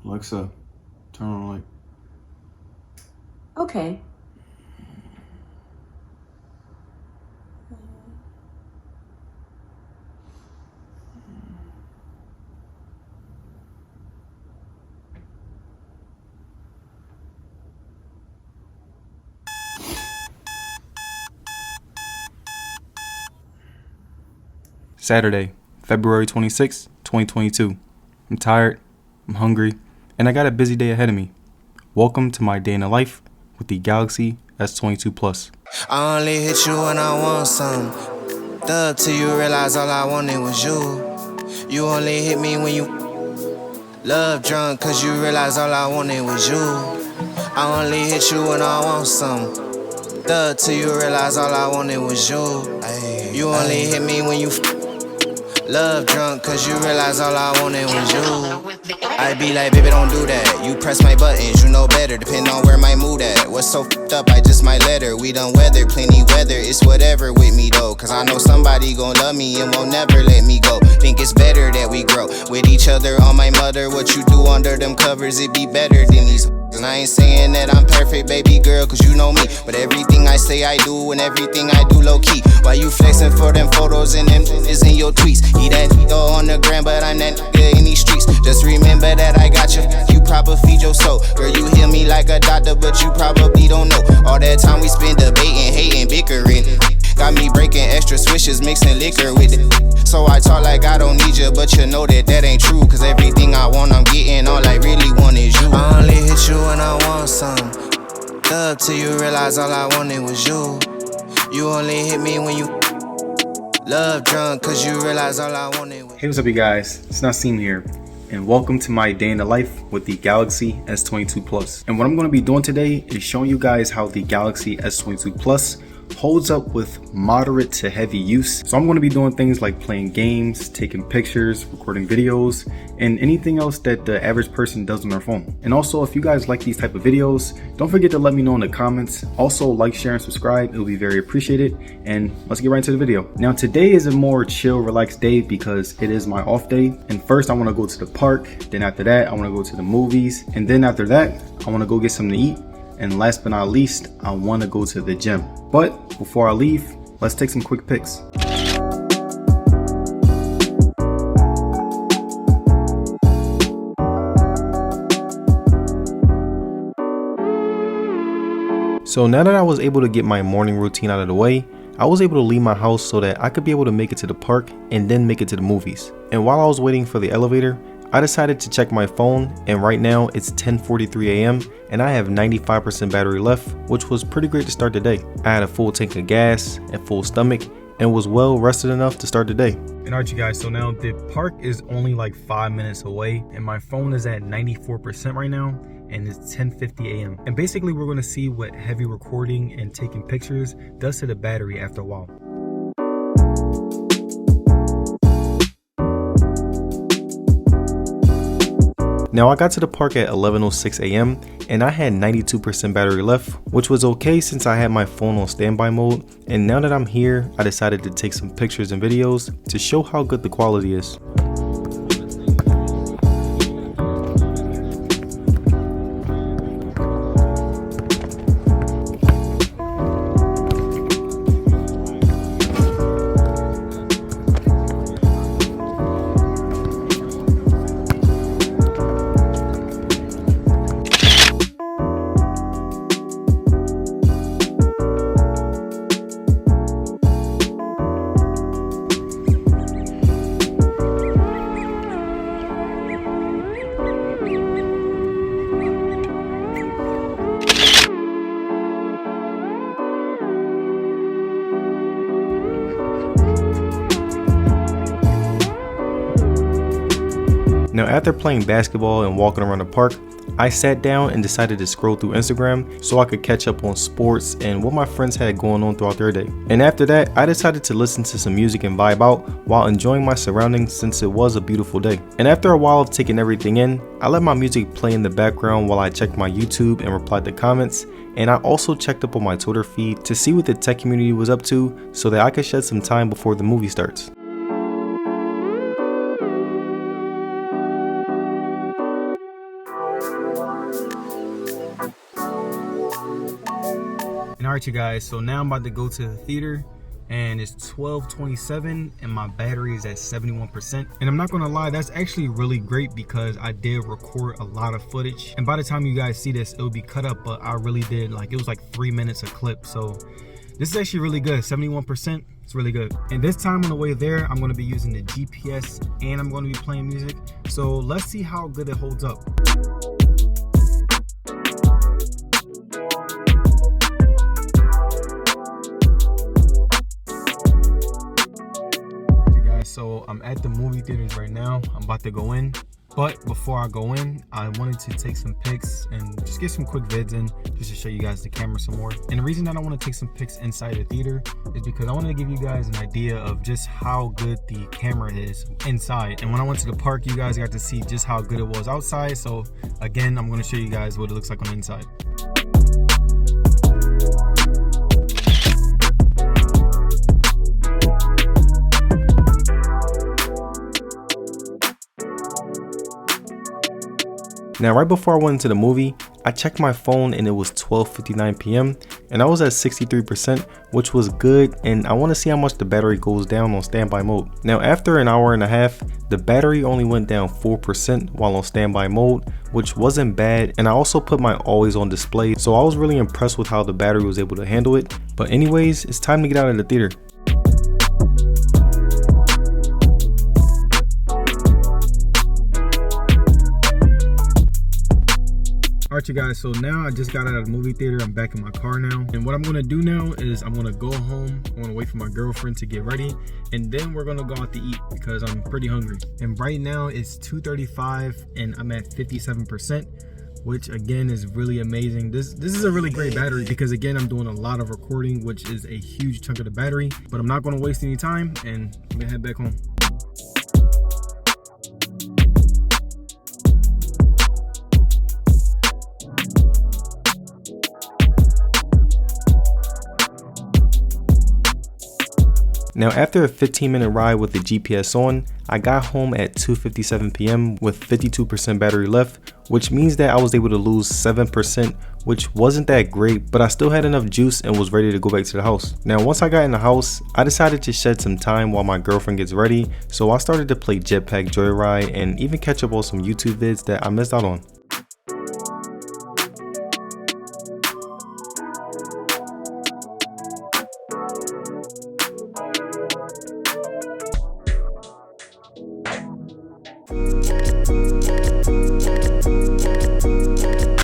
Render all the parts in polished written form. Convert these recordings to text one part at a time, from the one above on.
Alexa, turn on light. Okay. Saturday, February 26, 2022. I'm tired, I'm hungry, and I got a busy day ahead of me. Welcome to my day in the life with the Galaxy S22 Plus. I only hit you when I want some. Thug till you realize all I wanted was you. You only hit me when you love drunk, cause you realize all I wanted was you. I only hit you when I want some. Thug till you realize all I wanted was you. You only hit me when you love drunk, cause you realize all I wanted was you. I be like, baby, don't do that. You press my buttons, you know better, depending on where my mood at. What's so fucked up, I just might let her. We done weather, plenty weather, it's whatever with me though. Cause I know somebody gon' love me and won't never let me go. Think it's better that we grow with each other on my mother. What you do under them covers, it be better than these. And I ain't saying that I'm perfect, baby girl, cause you know me. But everything I say I do, and everything I do low-key. Why you flexing for them photos and them is in your tweets? Eat that though on the gram, but I'm that nigga in these streets. Just remember that I got you proper feed your soul. Girl, you hear me like a doctor, but you probably don't know. All that time we spend debating, hating, bickering. Got me breaking extra swishes, mixing liquor with it. So I talk like I don't need you, but you know that ain't true. Cause everything I want, I'm getting. All I really want is you. I only hit you when I want some. Thug till you realize all I wanted was you. You only hit me when you love drunk, cause you realize all I wanted was you. Hey, what's up you guys? It's Nasim here, and welcome to my day in the life with the Galaxy S22 Plus. And what I'm going to be doing today is showing you guys how the Galaxy S22 Plus holds up with moderate to heavy use. So I'm going to be doing things like playing games, taking pictures, recording videos, and anything else that the average person does on their phone. And also, if you guys like these type of videos, don't forget to let me know in the comments. Also, like, share, and subscribe. It will be very appreciated. And let's get right into the video. Now, today is a more chill, relaxed day because it is my off day. And first, I want to go to the park. Then after that, I want to go to the movies. And then after that, I want to go get something to eat. And last but not least, I want to go to the gym. But before I leave, let's take some quick pics. So now that I was able to get my morning routine out of the way, I was able to leave my house so that I could be able to make it to the park and then make it to the movies. And while I was waiting for the elevator, I decided to check my phone, and right now it's 10:43 a.m. and I have 95% battery left, which was pretty great to start the day. I had a full tank of gas and full stomach and was well rested enough to start the day. And alright you guys, so now the park is only like 5 minutes away and my phone is at 94% right now, and it's 10:50 a.m. And basically we're going to see what heavy recording and taking pictures does to the battery after a while. Now I got to the park at 11:06 a.m. and I had 92% battery left, which was okay since I had my phone on standby mode. And now that I'm here, I decided to take some pictures and videos to show how good the quality is. Now after playing basketball and walking around the park, I sat down and decided to scroll through Instagram so I could catch up on sports and what my friends had going on throughout their day. And after that, I decided to listen to some music and vibe out while enjoying my surroundings since it was a beautiful day. And after a while of taking everything in, I let my music play in the background while I checked my YouTube and replied to comments. And I also checked up on my Twitter feed to see what the tech community was up to so that I could shed some time before the movie starts. Alright you guys, so now I'm about to go to the theater and it's 12:27 and my battery is at 71%. And I'm not gonna lie, that's actually really great because I did record a lot of footage, and by the time you guys see this it'll be cut up, but I really did, like, it was like 3 minutes a clip. So this is actually really good. 71%, it's really good. And this time on the way there, I'm gonna be using the GPS and I'm gonna be playing music. So let's see how good it holds up. So I'm at the movie theaters right now. I'm about to go in, but before I go in, I wanted to take some pics and just get some quick vids in, just to show you guys the camera some more. And the reason that I want to take some pics inside the theater is because I wanted to give you guys an idea of just how good the camera is inside. And when I went to the park, you guys got to see just how good it was outside. So again, I'm going to show you guys what it looks like on the inside. Now, right before I went into the movie, I checked my phone and it was 12:59 p.m. and I was at 63%, which was good, and I want to see how much the battery goes down on standby mode. Now, after an hour and a half, the battery only went down 4% while on standby mode, which wasn't bad, and I also put my always on display, so I was really impressed with how the battery was able to handle it. But anyways, it's time to get out of the theater. Alright you guys, so now I just got out of the movie theater. I'm back in my car now, and what I'm gonna do now is I'm gonna go home. I'm gonna wait for my girlfriend to get ready, and then we're gonna go out to eat because I'm pretty hungry. And right now it's 2:35 and I'm at 57%, which again is really amazing. This is a really great battery because again I'm doing a lot of recording, which is a huge chunk of the battery. But I'm not gonna waste any time and I'm gonna head back home. Now, after a 15-minute ride with the GPS on, I got home at 2:57 p.m. with 52% battery left, which means that I was able to lose 7%, which wasn't that great, but I still had enough juice and was ready to go back to the house. Now, once I got in the house, I decided to shed some time while my girlfriend gets ready, so I started to play Jetpack Joyride and even catch up on some YouTube vids that I missed out on.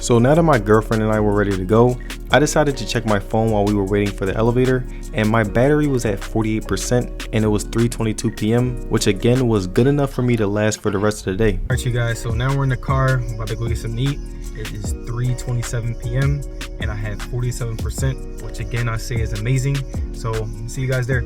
So now that my girlfriend and I were ready to go, I decided to check my phone while we were waiting for the elevator, and my battery was at 48% and it was 3:22 p.m, which again was good enough for me to last for the rest of the day. Alright you guys, so now we're in the car, I'm about to go get something to eat. It is 3:27 p.m. and I have 47%, which again I say is amazing. So see you guys there.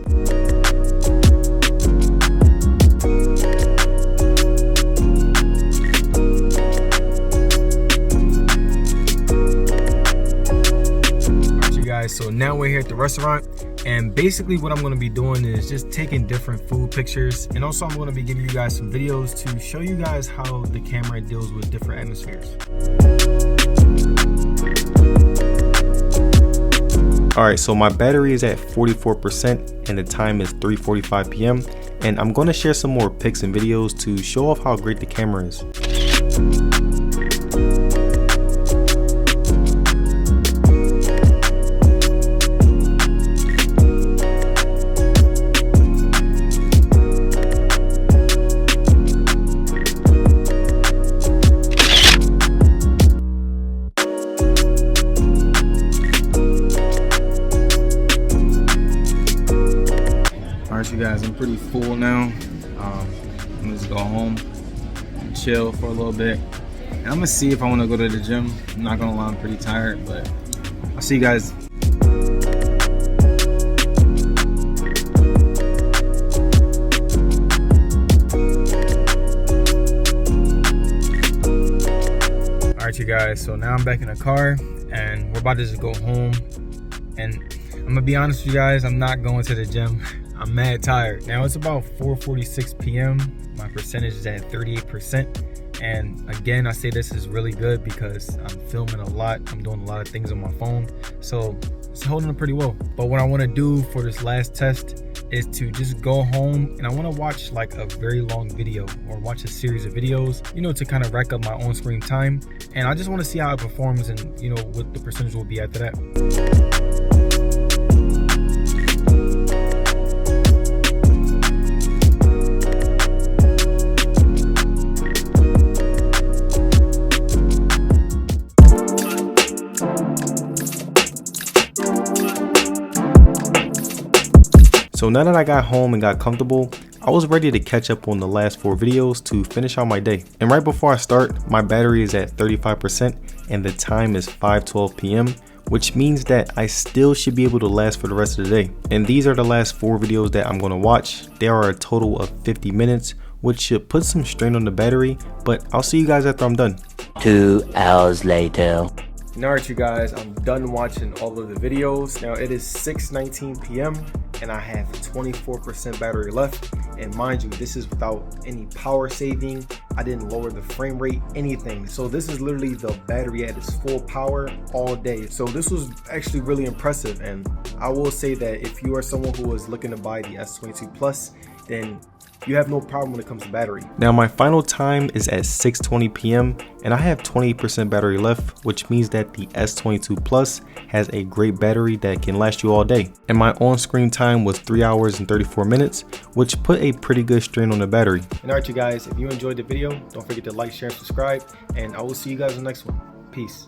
So now we're here at the restaurant, and basically what I'm going to be doing is just taking different food pictures, and also I'm going to be giving you guys some videos to show you guys how the camera deals with different atmospheres. Alright, so my battery is at 44% and the time is 3:45 p.m. and I'm going to share some more pics and videos to show off how great the camera is. Alright you guys, I'm pretty full now. I'm gonna just go home and chill for a little bit. And I'm gonna see if I wanna go to the gym. I'm not gonna lie, I'm pretty tired, but I'll see you guys. Alright you guys, so now I'm back in the car and we're about to just go home. And I'm gonna be honest with you guys, I'm not going to the gym. I'm mad tired. Now it's about 4:46 p.m. My percentage is at 38%. And again, I say this is really good because I'm filming a lot. I'm doing a lot of things on my phone. So it's holding up pretty well. But what I want to do for this last test is to just go home and I want to watch like a very long video or watch a series of videos, you know, to kind of rack up my on screen time. And I just want to see how it performs and, you know, what the percentage will be after that. So now that I got home and got comfortable, I was ready to catch up on the last 4 videos to finish out my day. And right before I start, my battery is at 35% and the time is 5:12 p.m. which means that I still should be able to last for the rest of the day. And these are the last 4 videos that I'm going to watch. There are a total of 50 minutes, which should put some strain on the battery, but I'll see you guys after I'm done. 2 hours later. Alright you guys, I'm done watching all of the videos. Now it is 6:19 p.m. and I have 24% battery left. And mind you, this is without any power saving. I didn't lower the frame rate, anything. So this is literally the battery at its full power all day. So this was actually really impressive. And I will say that if you are someone who is looking to buy the S22 Plus, then you have no problem when it comes to battery. Now my final time is at 6:20 p.m. and I have 28% battery left, which means that the S22 Plus has a great battery that can last you all day. And my on-screen time was 3 hours and 34 minutes, which put a pretty good strain on the battery. And alright you guys, if you enjoyed the video, don't forget to like, share, and subscribe, and I will see you guys in the next one. Peace.